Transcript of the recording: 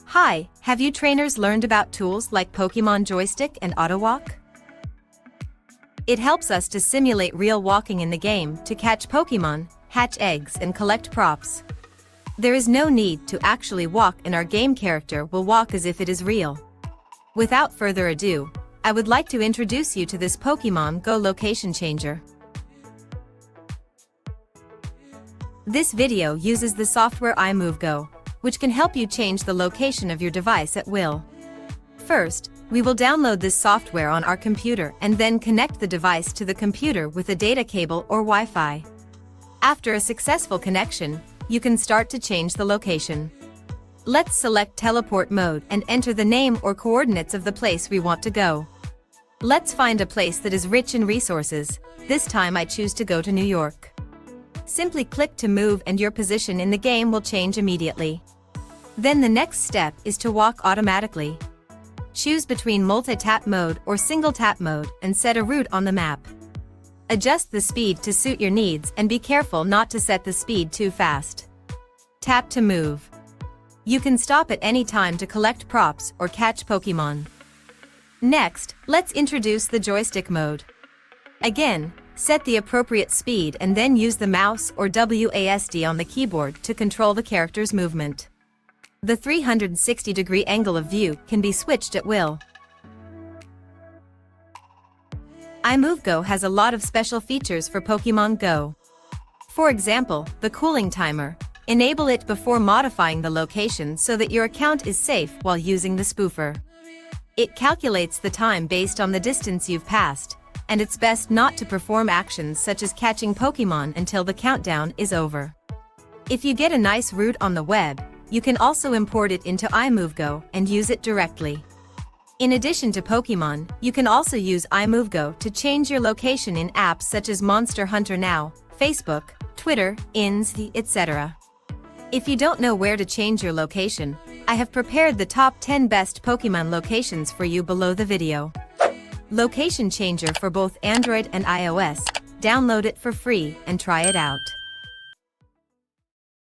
Hi, have you trainers learned about tools like Pokémon Joystick and Autowalk? It helps us to simulate real walking in the game to catch Pokémon, hatch eggs and collect props. There is no need to actually walk, and our game character will walk as if it is real. Without further ado, I would like to introduce you to this Pokémon Go location changer. This video uses the software iMoveGo, which can help you change the location of your device at will. First, we will download this software on our computer and then connect the device to the computer with a data cable or Wi-Fi. After a successful connection, you can start to change the location. Let's select teleport mode and enter the name or coordinates of the place we want to go. Let's find a place that is rich in resources. This time I choose to go to New York. Simply click to move and your position in the game will change immediately. Then the next step is to walk automatically. Choose between multi-tap mode or single-tap mode and set a route on the map. Adjust the speed to suit your needs and be careful not to set the speed too fast. Tap to move. You can stop at any time to collect props or catch Pokémon. Next, let's introduce the Joystick Mode. Again, set the appropriate speed and then use the mouse or WASD on the keyboard to control the character's movement. The 360-degree angle of view can be switched at will. iMoveGo has a lot of special features for Pokémon Go. For example, the cooling timer. Enable it before modifying the location so that your account is safe while using the Spoofer. It calculates the time based on the distance you've passed, and it's best not to perform actions such as catching Pokémon until the countdown is over. If you get a nice route on the web, you can also import it into iMoveGo and use it directly. In addition to Pokémon, you can also use iMoveGo to change your location in apps such as Monster Hunter Now, Facebook, Twitter, etc. If you don't know where to change your location, I have prepared the top 10 best Pokémon locations for you below the video. Location changer for both Android and iOS. Download it for free and try it out.